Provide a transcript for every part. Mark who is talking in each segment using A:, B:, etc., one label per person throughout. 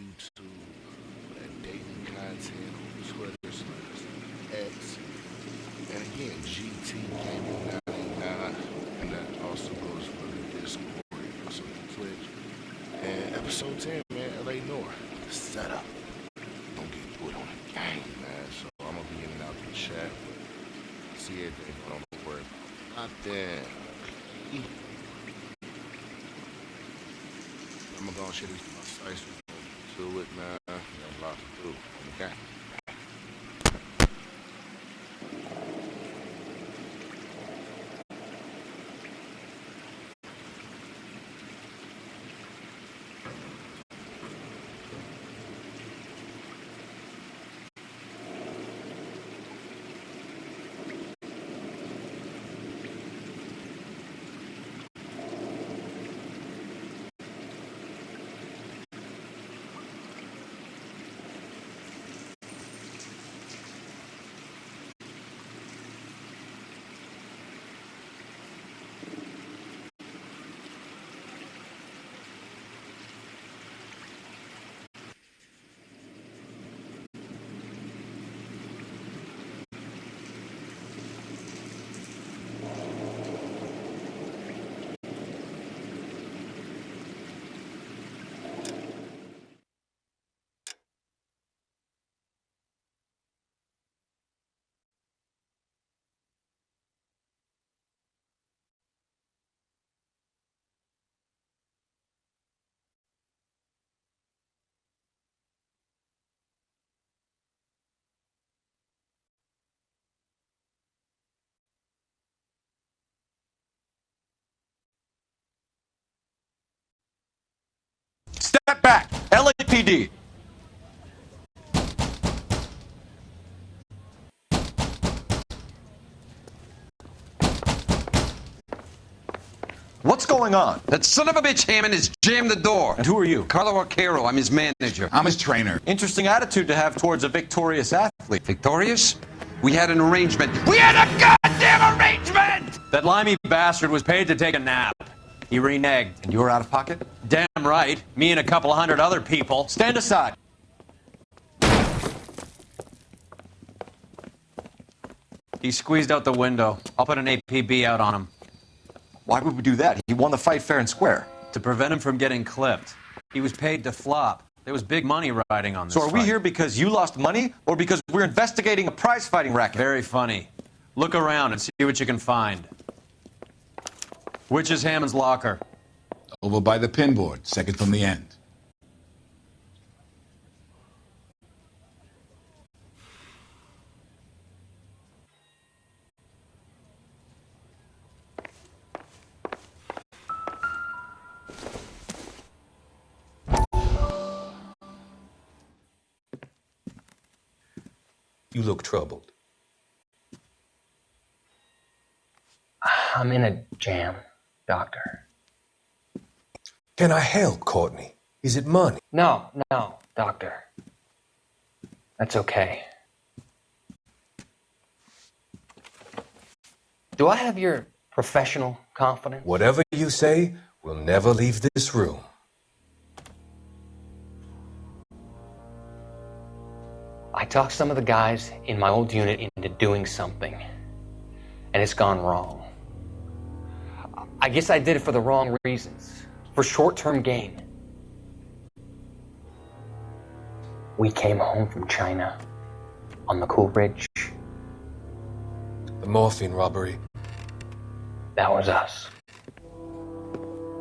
A: YouTube, for that dating content on Twitter/X. And again, GT Gaming 99, and that also goes for the Discord, also the Twitch. And episode 10, man, LA Noir, the setup. Don't get put on the game, man. So I'm gonna be in and out the chat. See everything going on the word. Nothing. I'm gonna go and share these my sites. We're gonna get to it, man. Got a lot to do. Okay.
B: Step back! LAPD! What's going on?
C: That son of a bitch Hammond has jammed the door.
B: And who are you?
C: Carlo Arcaro, I'm his manager.
D: I'm his trainer.
B: Interesting attitude to have towards a victorious athlete.
C: Victorious? We had an arrangement. We had a goddamn arrangement!
B: That limey bastard was paid to take a nap. He reneged.
D: And you were out of pocket?
B: Damn right. Me and a couple hundred other people. Stand aside. He squeezed out the window. I'll put an APB out on him.
D: Why would we do that? He won the fight fair and square.
B: To prevent him from getting clipped. He was paid to flop. There was big money riding on this
D: So are we
B: fight.
D: here because you lost money or because we're investigating a prize fighting racket?
B: Very funny. Look around and see what you can find. Which is Hammond's locker?
E: Over by the pinboard, second from the end.
F: You look troubled.
G: I'm in a jam, Doctor.
F: Can I help, Courtney? Is it money?
G: No, Doctor. That's okay. Do I have your professional confidence?
F: Whatever you say, we'll never leave this room.
G: I talked some of the guys in my old unit into doing something, and it's gone wrong. I guess I did it for the wrong reasons, for short-term gain. We came home from China on the Cool Bridge.
F: The morphine robbery.
G: That was us.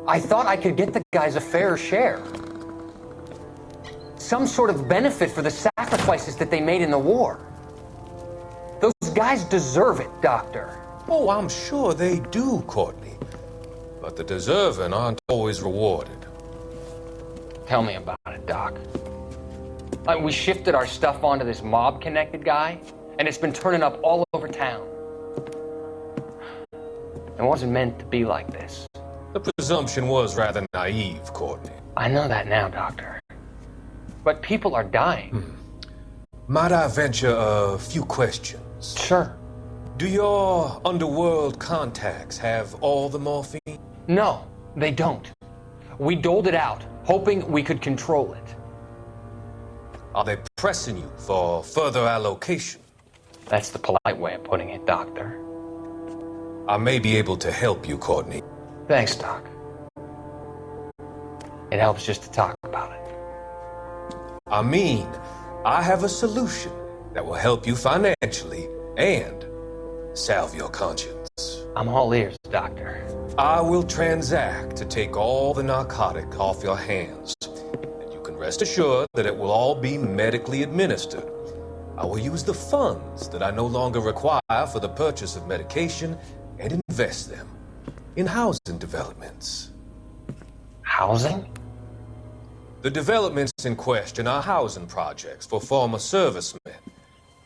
G: I thought I could get the guys a fair share. Some sort of benefit for the sacrifices that they made in the war. Those guys deserve it, Doctor.
F: Oh, I'm sure they do, Courtney. But the deserving aren't always rewarded.
G: Tell me about it, Doc. We shifted our stuff onto this mob-connected guy, and it's been turning up all over town. It wasn't meant to be like this.
F: The presumption was rather naive, Courtney.
G: I know that now, Doctor. But people are dying.
F: Might I venture a few questions?
G: Sure.
F: Do your underworld contacts have all the morphine?
G: No, they don't. We doled it out, hoping we could control it.
F: Are they pressing you for further allocation?
G: That's the polite way of putting it, Doctor.
F: I may be able to help you, Courtney.
G: Thanks, Doc. It helps just to talk about it.
F: I mean, I have a solution that will help you financially and salve your conscience.
G: I'm all ears, Doctor.
F: I will transact to take all the narcotic off your hands. And you can rest assured that it will all be medically administered. I will use the funds that I no longer require for the purchase of medication and invest them in housing developments.
G: Housing?
F: The developments in question are housing projects for former servicemen.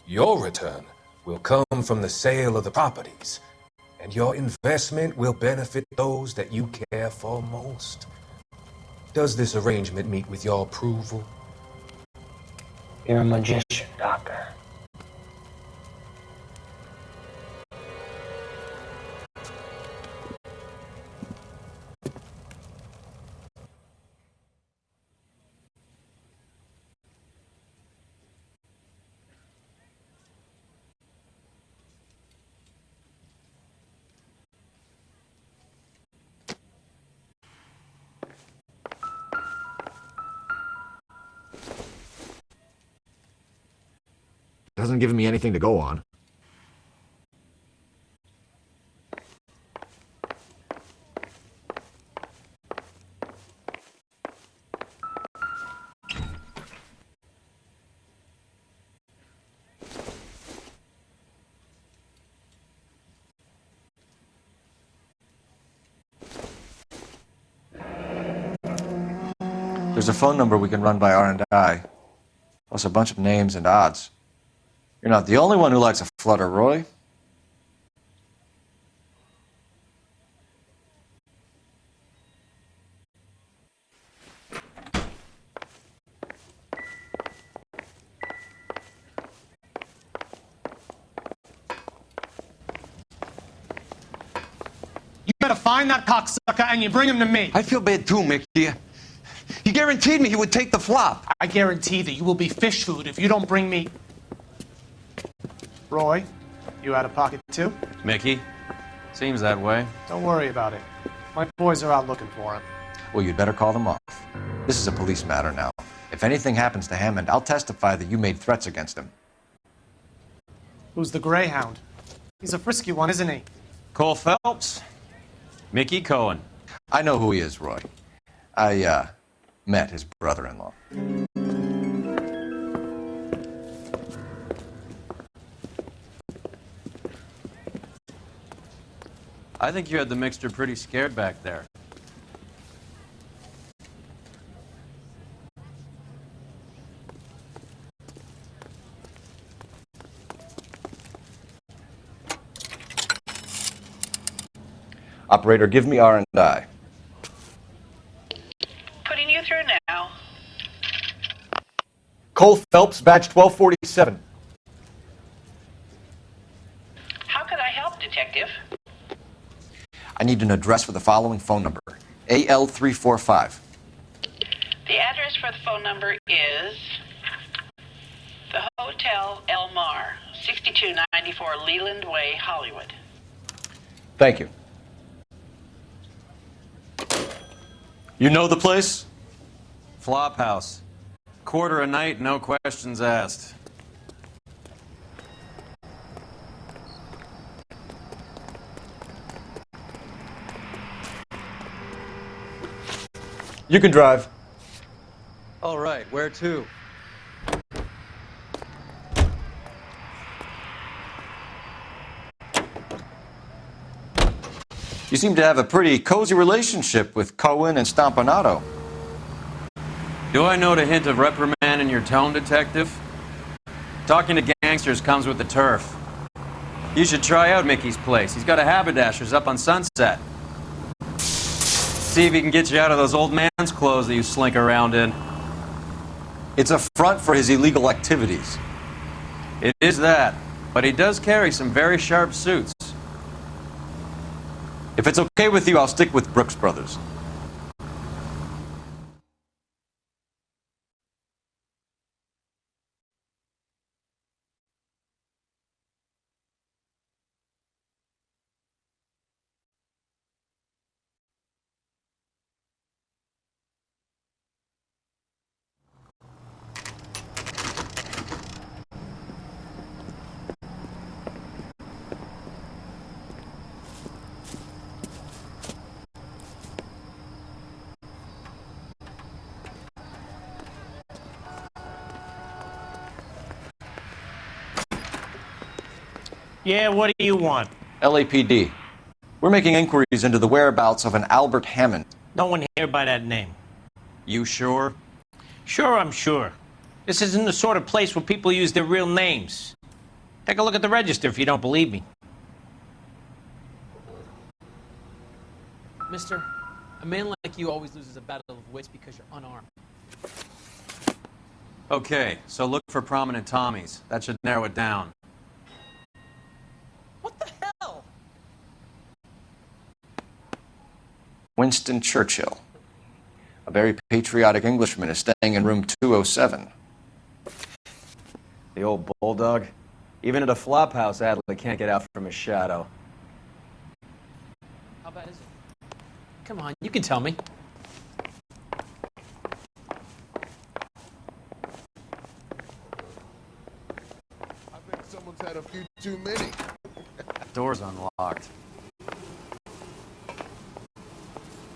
F: Your return will come from the sale of the properties, and your investment will benefit those that you care for most. Does this arrangement meet with your approval?
G: You're a magician, Doctor.
H: Hasn't given me anything to go on.
D: There's a phone number we can run by R&I, plus a bunch of names and odds. You're not the only one who likes a flutter, Roy.
I: You better find that cocksucker and you bring him to me.
C: I feel bad too, Mickey. He guaranteed me he would take the flop.
I: I guarantee that you will be fish food if you don't bring me... Roy, you out of pocket too?
B: Mickey? Seems that way.
I: Don't worry about it. My boys are out looking for him.
D: Well, you'd better call them off. This is a police matter now. If anything happens to Hammond, I'll testify that you made threats against him.
I: Who's the Greyhound? He's a frisky one, isn't he?
B: Cole Phelps? Mickey Cohen.
D: I know who he is, Roy. I, met his brother-in-law.
B: I think you had the mixture pretty scared back there.
D: Operator, give me R&I.
J: Putting you through now.
H: Cole Phelps, badge 1247.
J: How could I help, Detective?
D: I need an address for the following phone number. AL345.
J: The address for the phone number is the Hotel El Mar, 6294 Leland Way, Hollywood.
D: Thank you.
B: You know the place? Flop house. Quarter a night, no questions asked.
H: You can drive.
B: All right, where to?
D: You seem to have a pretty cozy relationship with Cohen and Stompanato.
B: Do I note a hint of reprimand in your tone, Detective? Talking to gangsters comes with the turf. You should try out Mickey's place. He's got a haberdasher's up on Sunset. See if he can get you out of those old man's clothes that you slink around in.
D: It's a front for his illegal activities.
B: It is that, but he does carry some very sharp suits.
D: If it's okay with you, I'll stick with Brooks Brothers.
K: Yeah, what do you want?
D: LAPD. We're making inquiries into the whereabouts of an Albert Hammond.
K: No one here by that name.
B: You sure?
K: Sure, I'm sure. This isn't the sort of place where people use their real names. Take a look at the register if you don't believe me.
L: Mister, a man like you always loses a battle of wits because you're unarmed.
B: Okay, so look for prominent Tommies. That should narrow it down.
L: What the hell?
D: Winston Churchill. A very patriotic Englishman is staying in room 207.
M: The old bulldog. Even at a flop house, Adley can't get out from his shadow.
L: How bad is it? Come on, you can tell me.
A: I bet someone's had a few too many.
B: Door's unlocked.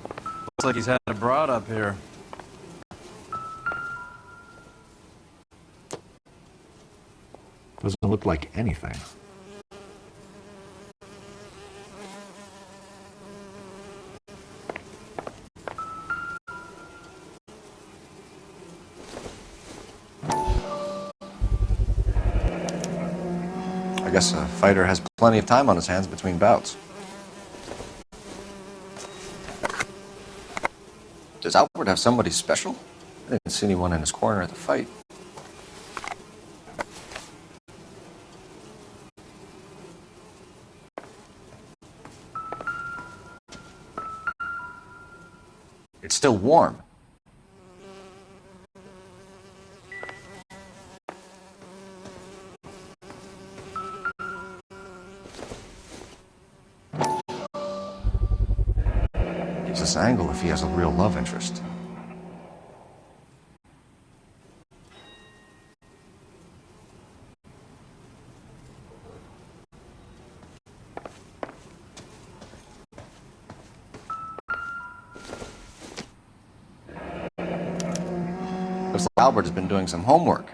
B: Looks like he's had a broad up here.
H: Doesn't look like anything.
D: I guess a fighter has plenty of time on his hands between bouts. Does Albert have somebody special? I didn't see anyone in his corner at the fight. It's still warm. Gives us an angle if he has a real love interest. Looks like Albert has been doing some homework.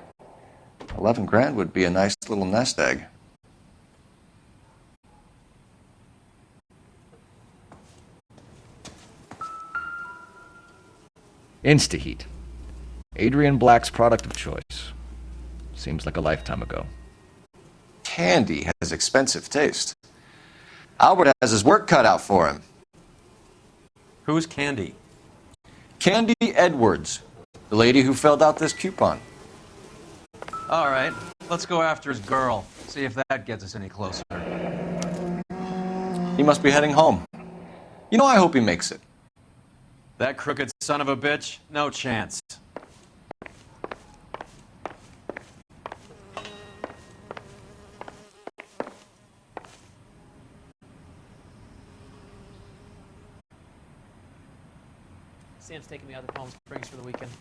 D: 11 grand would be a nice little nest egg.
H: Instaheat. Adrian Black's product of choice. Seems like a lifetime ago.
D: Candy has expensive taste. Albert has his work cut out for him.
B: Who's Candy?
D: Candy Edwards, the lady who filled out this coupon.
B: All right, let's go after his girl. See if that gets us any closer.
D: He must be heading home. You know, I hope he makes it.
B: That crooked son of a bitch? No chance.
L: Sam's taking me out to Palm Springs for the weekend.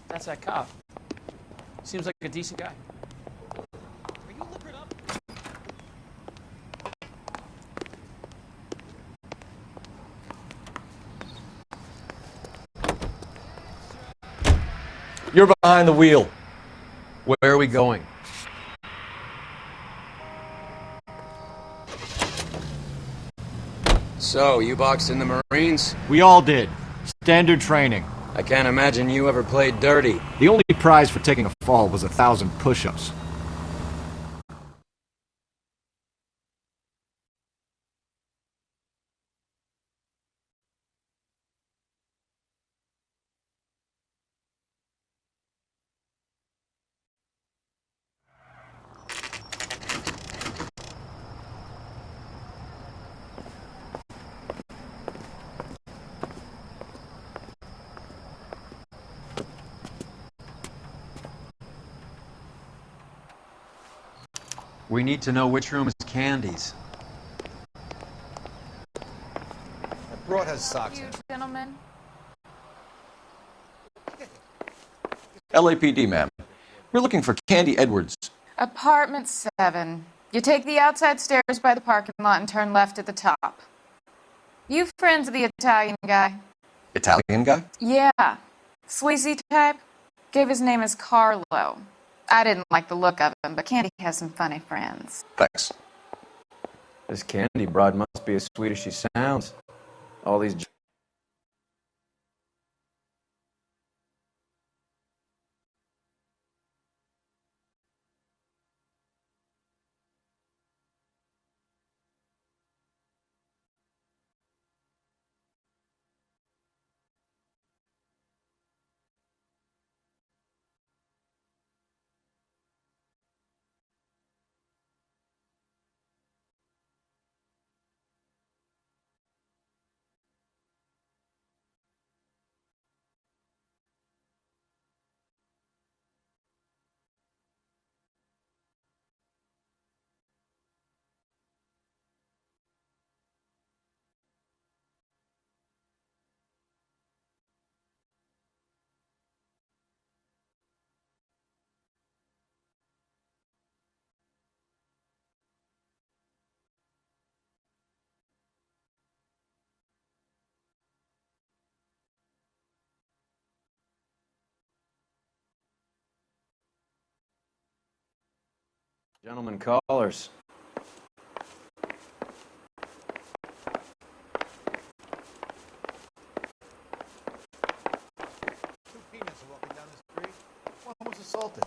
L: That's that cop. Seems like a decent guy. Are you liquored up?
H: You're behind the wheel.
B: Where are we going?
M: So, you boxed in the Marines?
H: We all did. Standard training.
M: I can't imagine you ever played dirty.
H: The only prize for taking a fall was 1,000 push-ups.
B: We need to know which room is Candy's.
M: That broad has socks in.
N: Gentlemen.
D: LAPD, ma'am. We're looking for Candy Edwards.
N: Apartment 7. You take the outside stairs by the parking lot and turn left at the top. You friends of the Italian guy?
D: Italian guy?
N: Yeah. Sleazy type? Gave his name as Carlo. I didn't like the look of him, but Candy has some funny friends.
D: Thanks.
M: This Candy broad must be as sweet as she sounds. All these... Gentlemen callers.
O: Two peanuts are walking down the street. One was assaulted.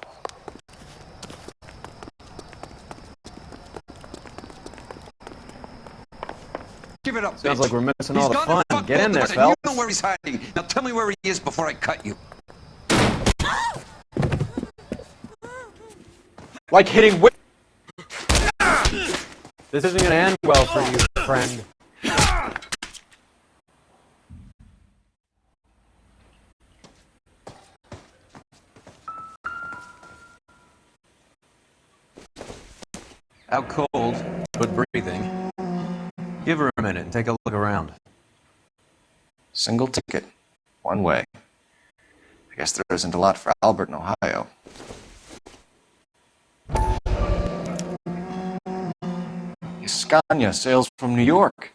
C: Give it up,
M: Sounds
C: bitch.
M: like we're missing all
C: He's
M: the
C: gone
M: fun.
C: and
M: Get in there,
C: fucked both of us, and
M: Phelps.
C: You know where he's hiding. Now tell me where he is before I cut you.
M: Like hitting wi- This isn't gonna end well for you, friend.
B: Out cold, but breathing. Give her a minute and take a look around.
D: Single ticket. One way. I guess there isn't a lot for Albert in Ohio. Scania sails from New York.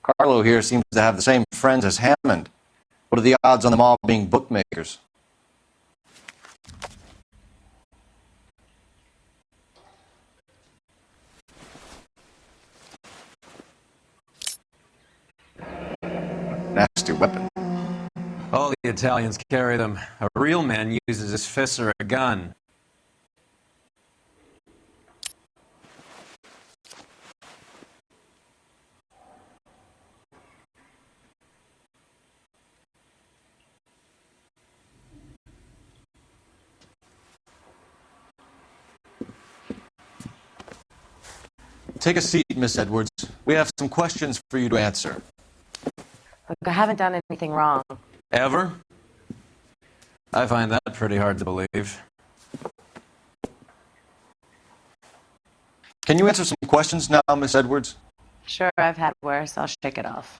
D: Carlo here seems to have the same friends as Hammond. What are the odds on them all being bookmakers? Nasty weapon.
B: All the Italians carry them. A real man uses his fists or a gun.
D: Take a seat, Miss Edwards. We have some questions for you to answer.
P: Look, I haven't done anything wrong.
B: Ever? I find that pretty hard to believe.
D: Can you answer some questions now, Miss Edwards?
P: Sure, I've had worse. I'll shake it off.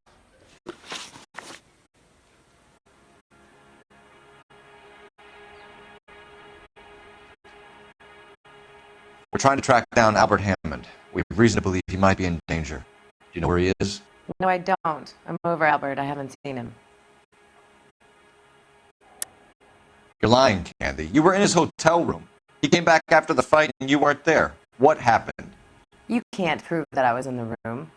D: We're trying to track down Albert Hammond. We have reason to believe he might be in danger. Do you know where he is?
P: No, I don't. I'm over Albert. I haven't seen him.
D: You're lying, Candy. You were in his hotel room. He came back after the fight and you weren't there. What happened?
P: You can't prove that I was in the room.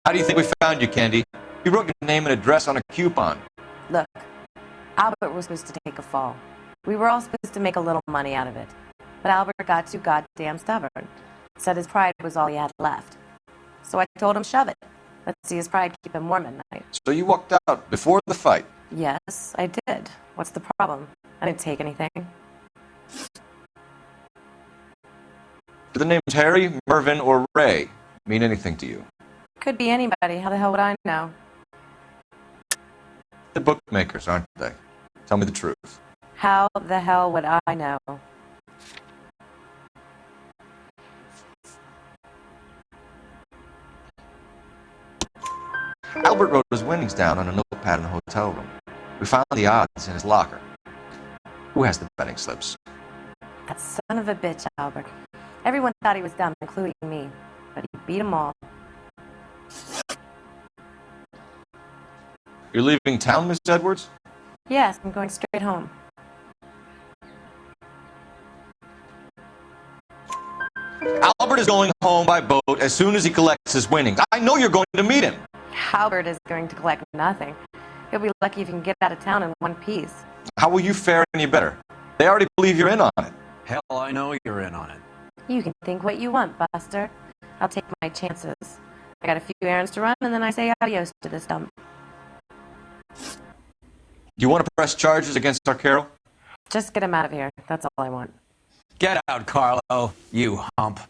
D: How do you think we found you, Candy? You wrote your name and address on a coupon.
P: Look, Albert was supposed to take a fall. We were all supposed to make a little money out of it. But Albert got too goddamn stubborn. Said his pride was all he had left. So I told him shove it. Let's see his pride keep him warm at night.
D: So you walked out before the fight?
P: Yes, I did. What's the problem? I didn't take anything.
D: Do the names Harry, Mervyn, or Ray mean anything to you?
P: Could be anybody. How the hell would I know?
D: The bookmakers, aren't they? Tell me the truth.
P: How the hell would I know?
D: Albert wrote his winnings down on a notepad in the hotel room. We found the odds in his locker. Who has the betting slips?
P: That son of a bitch, Albert. Everyone thought he was dumb, including me. But he beat them all.
D: You're leaving town, Miss Edwards?
P: Yes, I'm going straight home.
D: Albert is going home by boat as soon as he collects his winnings. I know you're going to meet him.
P: Albert is going to collect nothing. He'll be lucky if he can get out of town in one piece.
D: How will you fare any better? They already believe you're in on it.
B: Hell, I know you're in on it.
P: You can think what you want, Buster. I'll take my chances. I got a few errands to run, and then I say adios to this dump.
D: Do you want to press charges against Arcaro?
P: Just get him out of here. That's all I want.
B: Get out, Carlo, you hump.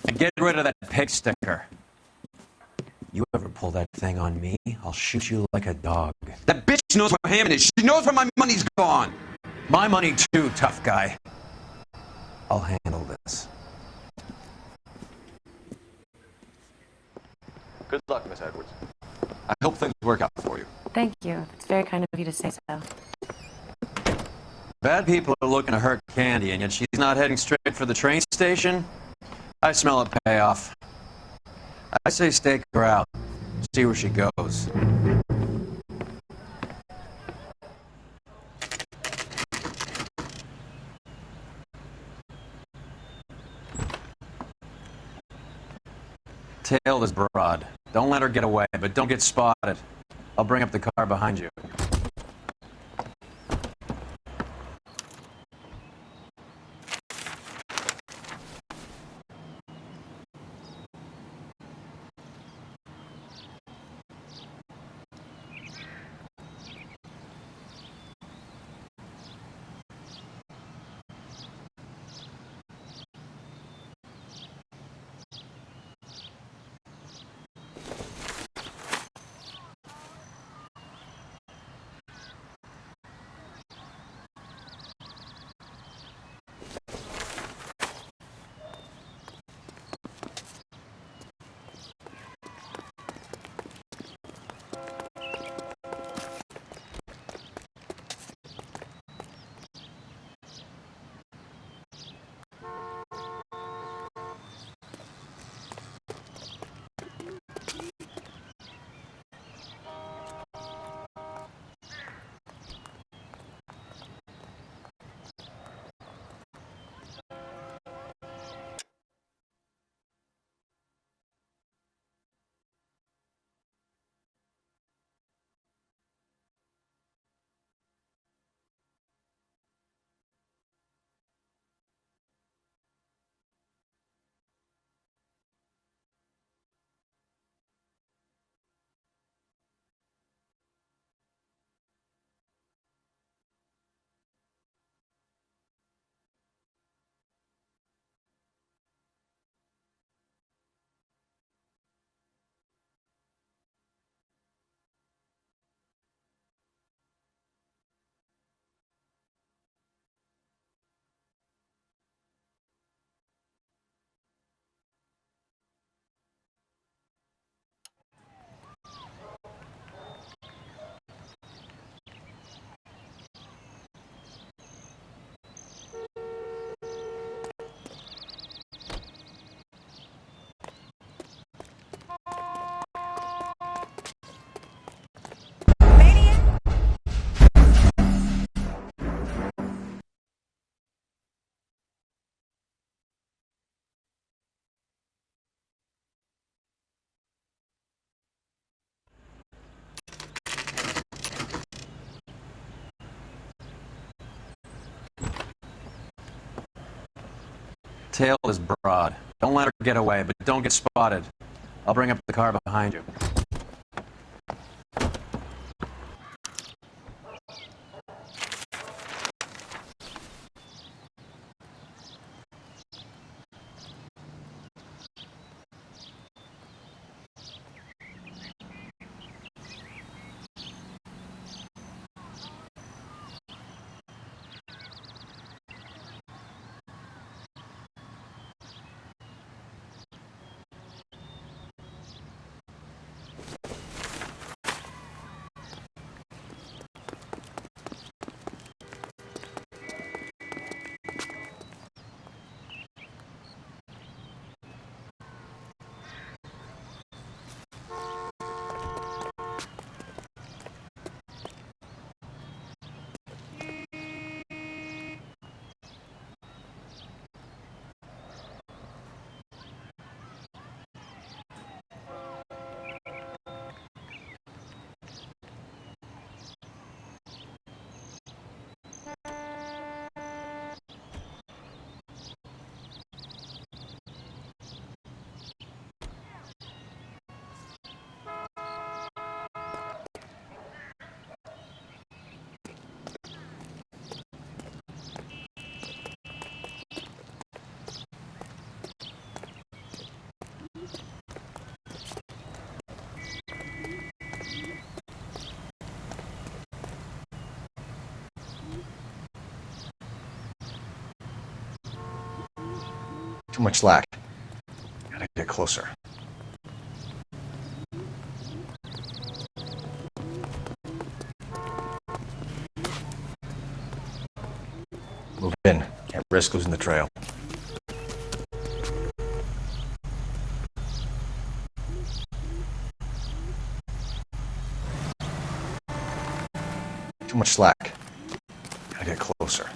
B: And get rid of that pig sticker. You ever pull that thing on me, I'll shoot you like a dog.
C: That bitch knows where Hammond is. She knows where my money's gone.
B: My money too, tough guy. I'll handle this.
D: Good luck, Miss Edwards. I hope things work out for you.
P: Thank you. It's very kind of you to say so.
B: Bad people are looking to hurt Candy, and yet she's not heading straight for the train station? I smell a payoff. I say stake her out. See where she goes. Tail is broad. Don't let her get away, but don't get spotted. I'll bring up the car behind you. Tail is broad. Don't let her get away, but don't get spotted. I'll bring up the car behind you.
D: Too much slack. Gotta get closer. Move in. Can't risk losing the trail. Too much slack. Gotta get closer.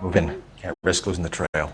D: Move in. Can't risk losing the trail.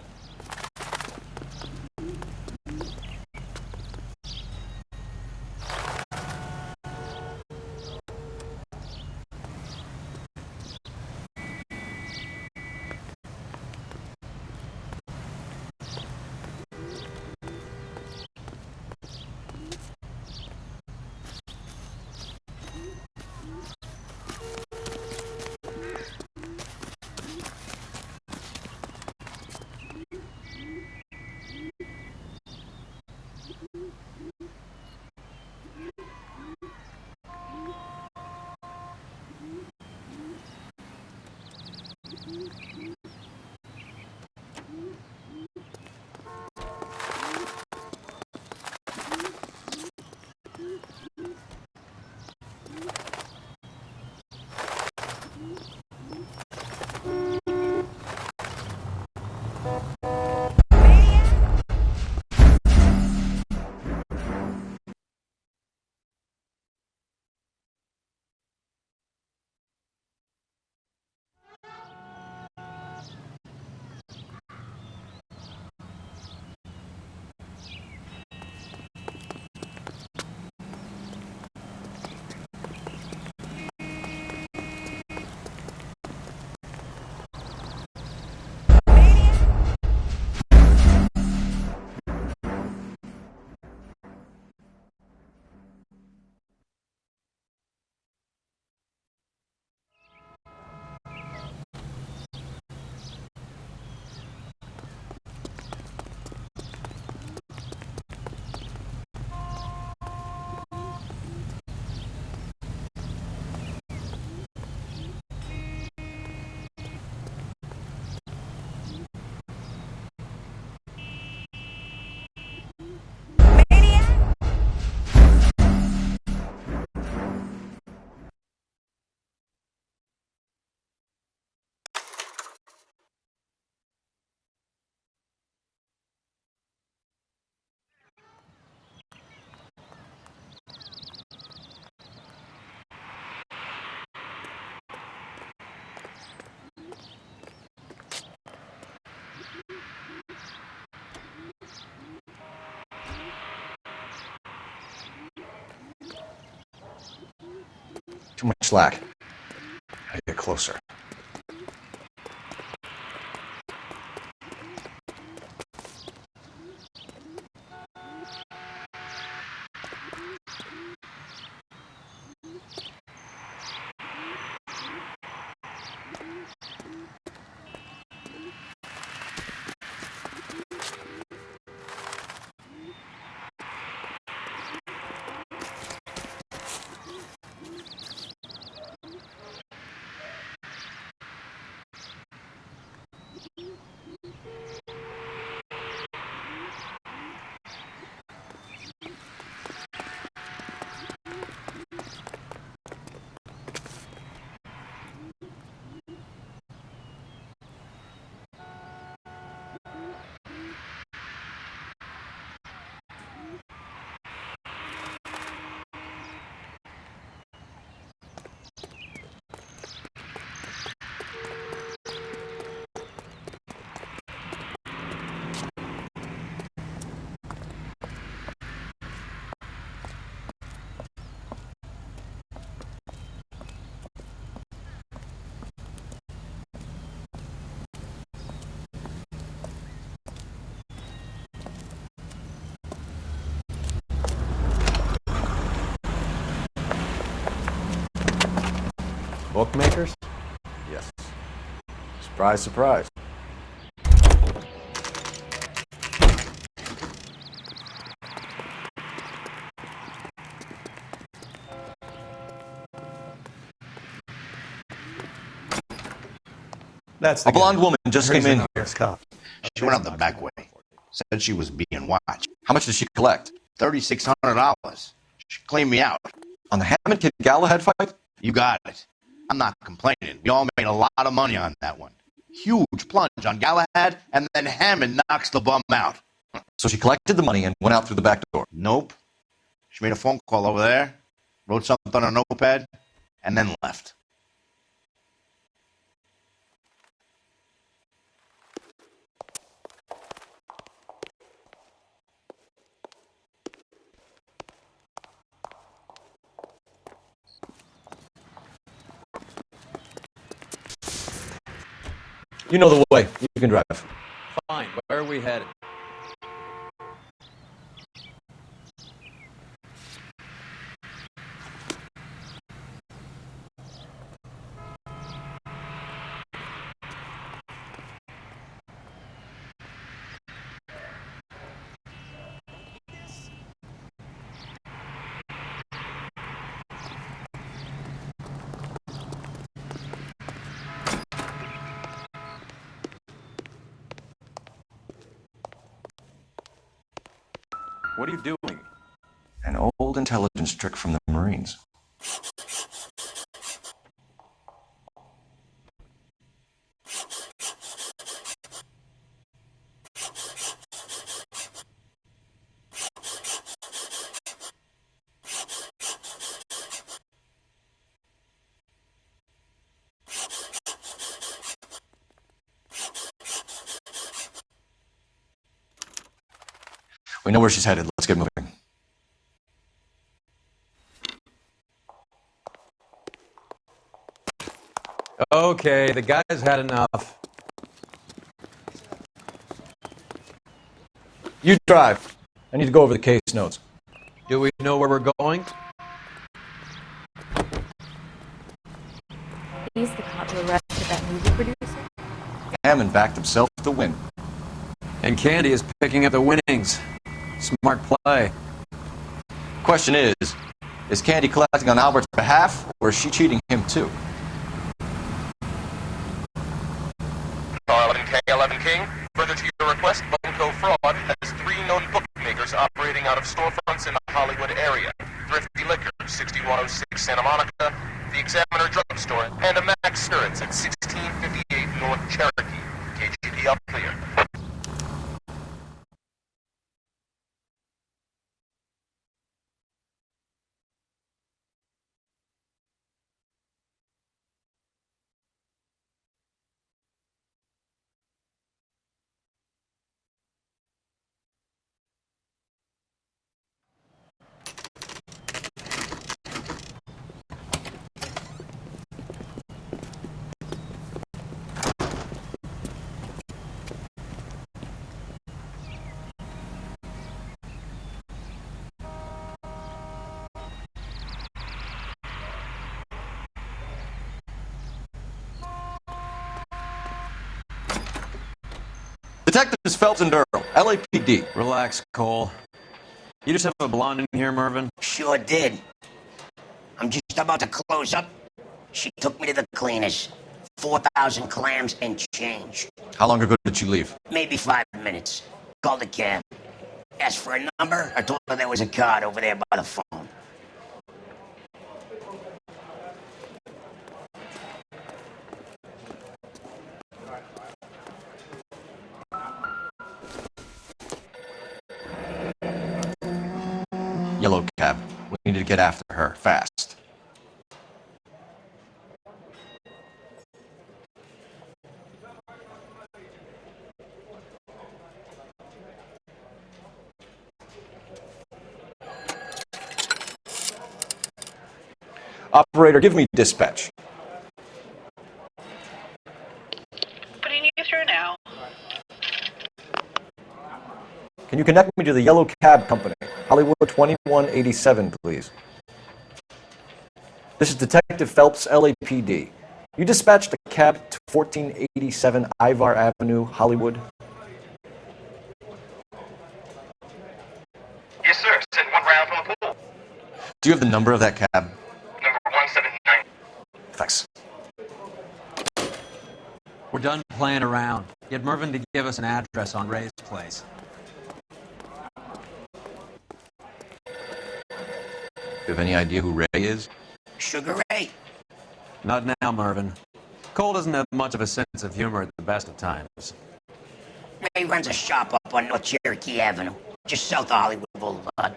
D: Too much slack. Gotta get closer.
M: Bookmakers?
D: Yes. Surprise, surprise. A blonde woman just came in here.
O: She went out the back way. Said she was being watched.
D: How much did she collect?
O: $3,600. She cleaned me out.
D: On the Hammond Kid Galahad fight?
O: You got it. I'm not complaining. We all made a lot of money on that one. Huge plunge on Galahad, and then Hammond knocks the bum out.
D: So she collected the money and went out through the back door?
O: Nope. She made a phone call over there, wrote something on a notepad, and then left.
D: You know the way. You can drive.
B: Fine. Where are we headed? What are you doing?
D: An old intelligence trick from the Marines. We know where she's headed. Let's get moving.
B: Okay, the guy's had enough.
D: You drive. I need to go over the case notes.
B: Do we know where we're going?
P: He's the cop who arrested that movie producer?
D: Hammond backed himself to win.
B: And Candy is picking up the winnings. Smart play.
D: Question is Candy collecting on Albert's behalf, or is she cheating him too?
Q: K11 King, further to your request, Bunko Fraud has 3 known bookmakers operating out of storefronts in the Hollywood area. Thrifty Liquor, 6106 Santa Monica, the Examiner Drugstore, and a Max Spirits at 1658 North Cherokee. KGP up clear.
D: Detectives Phelps and Durrell, LAPD.
B: Relax, Cole. You just have a blonde in here, Mervyn?
R: Sure did. I'm just about to close up. She took me to the cleaners. 4,000 clams and change.
D: How long ago did you leave?
R: Maybe 5 minutes. Called a cab. Asked for a number. I told her there was a card over there by the phone.
D: Yellow cab. We need to get after her, fast. Operator, give me dispatch.
J: Putting you through now.
D: Can you connect me to the Yellow Cab Company? Hollywood 2187, please. This is Detective Phelps, LAPD. You dispatched a cab to 1487 Ivar Avenue, Hollywood?
Q: Yes, sir. Send 1 round from the pool.
D: Do you have the number of that cab?
Q: Number 179.
D: Thanks. We're
B: done playing around. Get Mervyn to give us an address on Ray's place.
H: You have any idea who Ray is?
R: Sugar Ray?
B: Not now, Mervyn. Cole doesn't have much of a sense of humor at the best of times.
R: Ray runs a shop up on North Cherokee Avenue, just south of Hollywood Boulevard.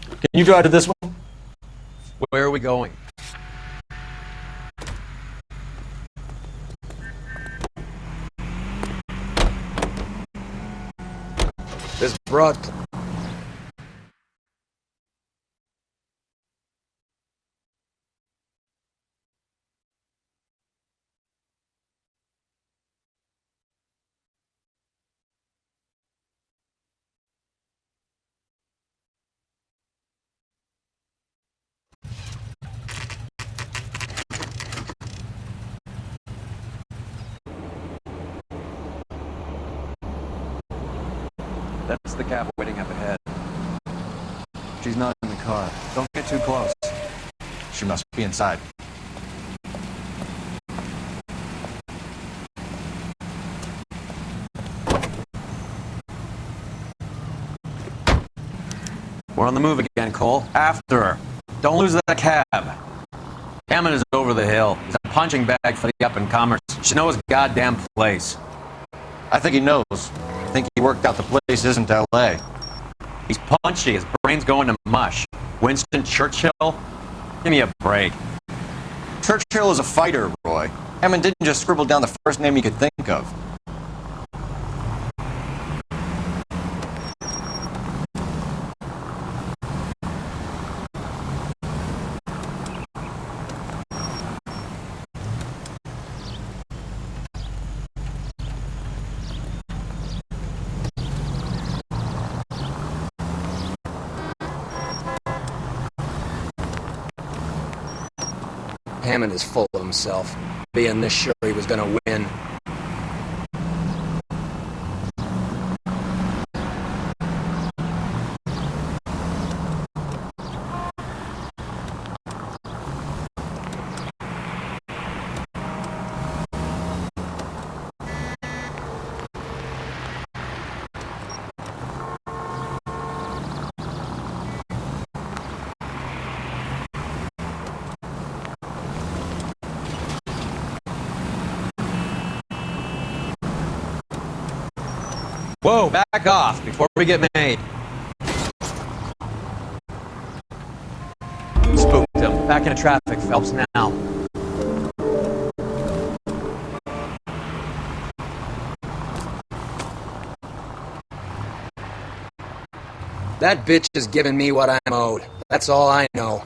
D: Can you drive to this one?
B: Where are we going?
G: This broad...
B: That's the cab waiting up ahead. She's not in the car. Don't get too close.
D: She must be inside.
B: We're on the move again, Cole. After her. Don't lose that cab. Hammond is over the hill. He's a punching bag for the up-and-comers. Should know his goddamn place.
D: I think he knows. I think he worked out the place isn't L.A.
B: He's punchy. His brain's going to mush. Winston Churchill? Give me a break.
D: Churchill is a fighter, Roy. Hammond didn't just scribble down the first name he could think of.
G: Hammond is full of himself, being this sure he was gonna win.
B: Whoa, back off before we get made. Spooked him. Back into traffic, Phelps, now.
G: That bitch is giving me what I'm owed. That's all I know.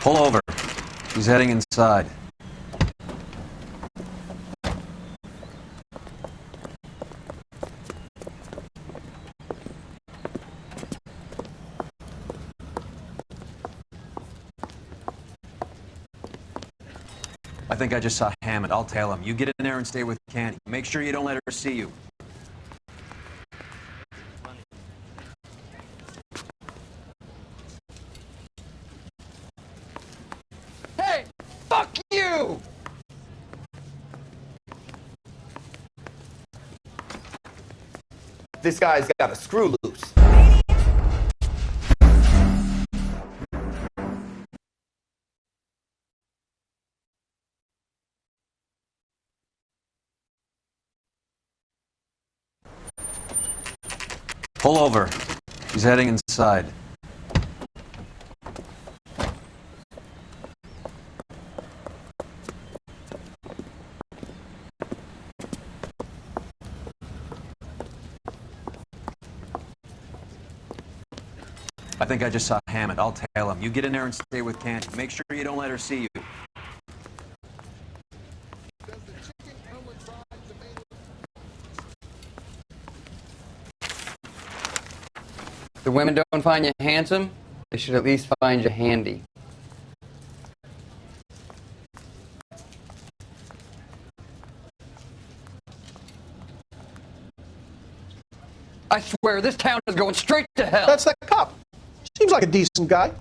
B: Pull over. He's heading inside. I think I just saw Hammond. I'll tell him. You get in there and stay with Candy. Make sure you don't let her see you.
G: Hey! Fuck you!
M: This guy's got a screw loose.
B: Pull over. He's heading inside. I think I just saw Hammond. I'll tail him. You get in there and stay with Candy. Make sure you don't let her see you.
M: The women don't find you handsome, they should at least find you handy. I swear, this town is going straight to hell.
S: That's that cop. Seems like a decent guy.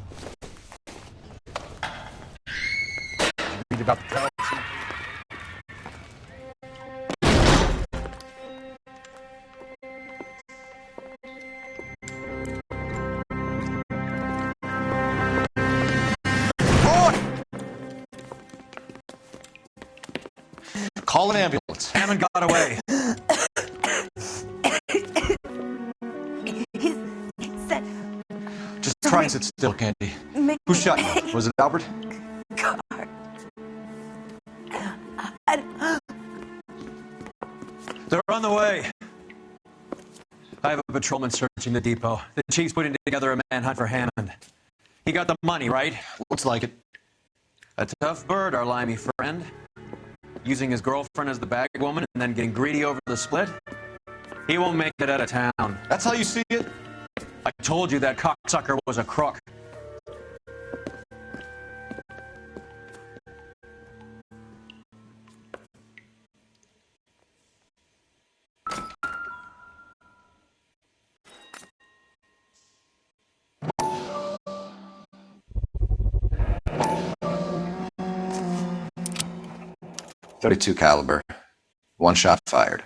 M: Read about the cops.
D: Call an ambulance.
B: Hammond got away.
D: Just try and sit still, Candy. Who shot you? Was it Albert?
B: They're on the way. I have a patrolman searching the depot. The chief's putting together a manhunt for Hammond. He got the money, right?
D: Looks like it.
B: A tough bird, our limey friend. Using his girlfriend as the bag woman and then getting greedy over the split. He won't make it out of town.
D: That's how you see it?
B: I told you that cocksucker was a crook.
D: .32 caliber. One shot fired.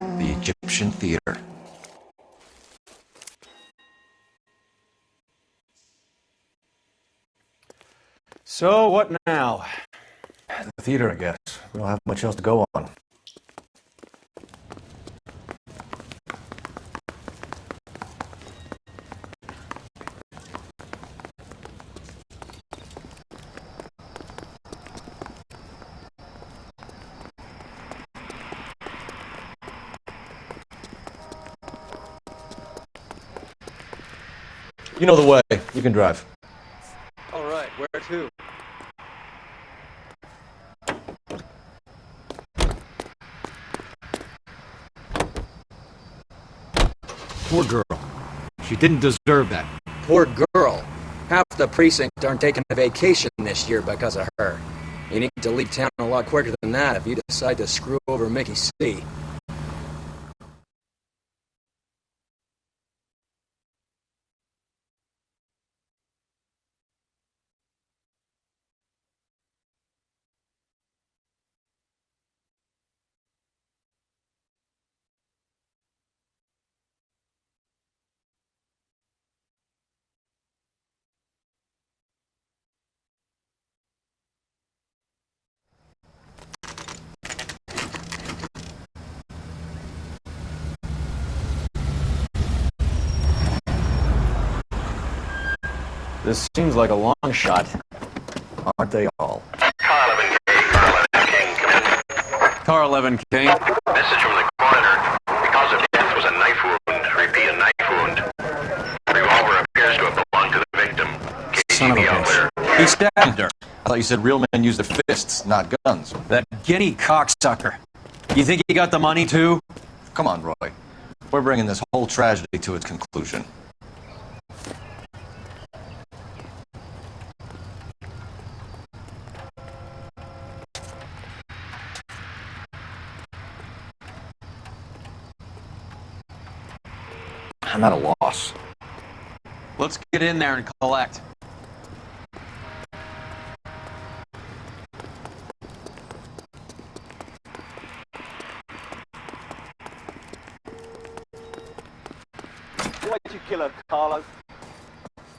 D: The Egyptian Theater.
S: So, what now? The theater, I guess. We don't have much else to go on. You know the way. You can drive.
M: All right, where to?
H: Poor girl. She didn't deserve that.
M: Poor girl. Half the precinct aren't taking a vacation this year because of her. You need to leave town a lot quicker than that if you decide to screw over Mickey C.
S: This seems like a long shot. Aren't they all?
B: Car 11 King.
Q: Message from the coroner. Because of death was a knife wound. Repeat, a knife wound. Revolver appears to have belonged to the victim.
B: Son of a bitch. He stabbed her.
D: I thought you said real men use their fists, not guns.
B: That giddy cocksucker. You think he got the money too?
D: Come on, Roy. We're bringing this whole tragedy to its conclusion. I'm at a loss.
B: Let's get in there and collect.
T: Why'd you kill her, Carlo?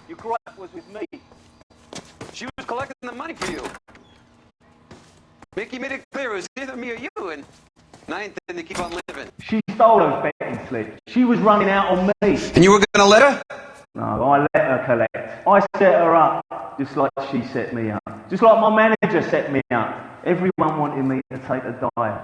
T: Your gripe was with me.
C: She was collecting the money for you. Mickey made it clear it was either me or you, and I ain't intend to keep on living.
T: She stole those betting slips. She was running out on me.
C: And you were gonna let her?
T: No, I let her collect. I set her up just like she set me up. Just like my manager set me up. Everyone wanted me to take the dive.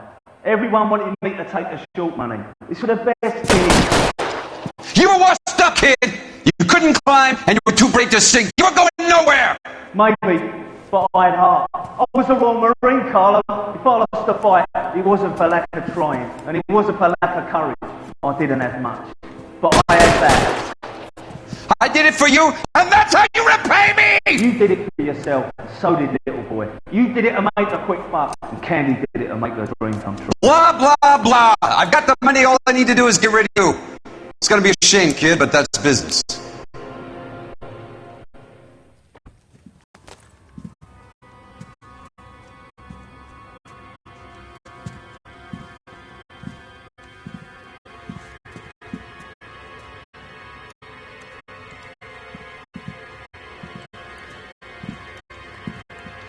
T: Everyone wanted me to take the short money. It's for the best kid.
C: You were washed up, kid! You couldn't climb, and you were too brave to sink. You were going nowhere!
T: Maybe, but I had heart. I was a Royal Marine, Carlo. If I lost the fight, it wasn't for lack of trying, and it wasn't for lack of courage. I didn't have much, but I had that.
C: I did it for you, and that's how you repay me!
T: You did it for yourself, and so did little boy. You did it to make a quick buck, and Candy did it to make her dream come true.
C: Blah, blah, blah. I've got the money. All I need to do is get rid of you. It's gonna be a shame, kid, but that's business.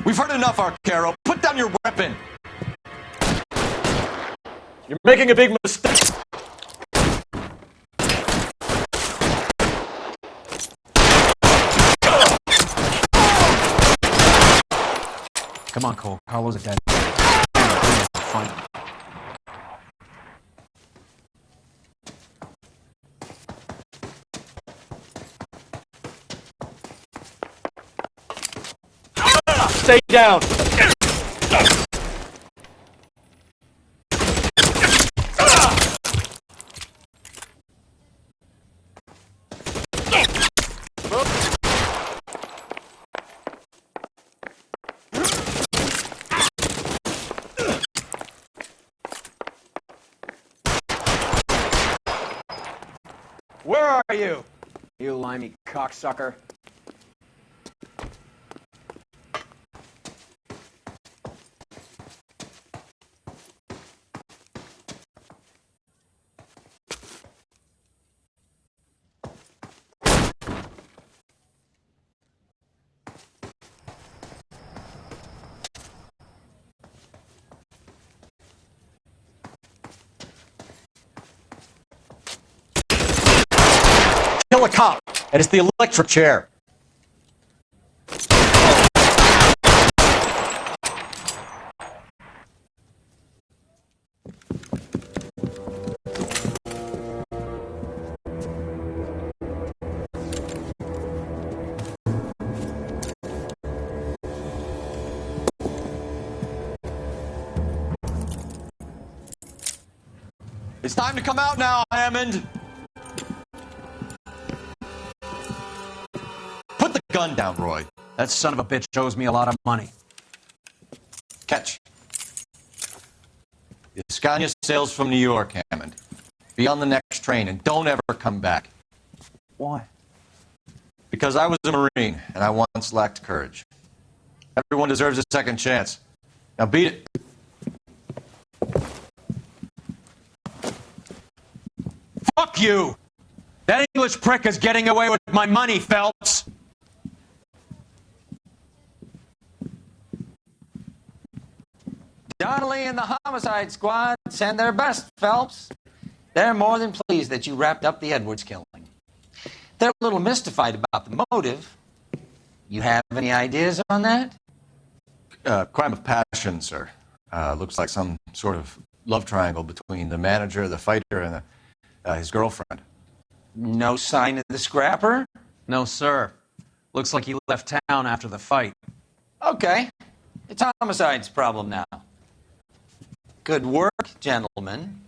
D: We've heard enough, Arcaro. Put down your weapon.
S: You're making a big mistake.
B: Come on, Cole. Carlo's a dead. Fine.
S: Stay down.
L: Where are you? You limey cocksucker.
D: Kill a cop, and it's the electric chair. It's time to come out now, Hammond. Put the gun down, Roy.
B: That son of a bitch owes me a lot of money.
D: Catch. The Scania sails from New York, Hammond. Be on the next train and don't ever come back.
S: Why?
D: Because I was a Marine and I once lacked courage. Everyone deserves a second chance. Now beat it.
B: Fuck you! That English prick is getting away with my money, Phelps!
K: Donnelly and the homicide squad send their best, Phelps. They're more than pleased that you wrapped up the Edwards killing. They're a little mystified about the motive. You have any ideas on that?
D: Crime of passion, sir. Looks like some sort of love triangle between the manager, the fighter, and his girlfriend.
K: No sign of the scrapper?
B: No, sir. Looks like he left town after the fight.
K: Okay. It's homicide's problem now. Good work, gentlemen.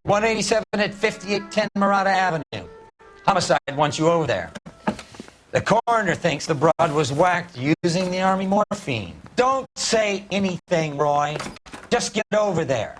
K: .187 at 5810 Murata Avenue. Homicide wants you over there. The coroner thinks the broad was whacked using the army morphine. Don't say anything, Roy. Just get over there.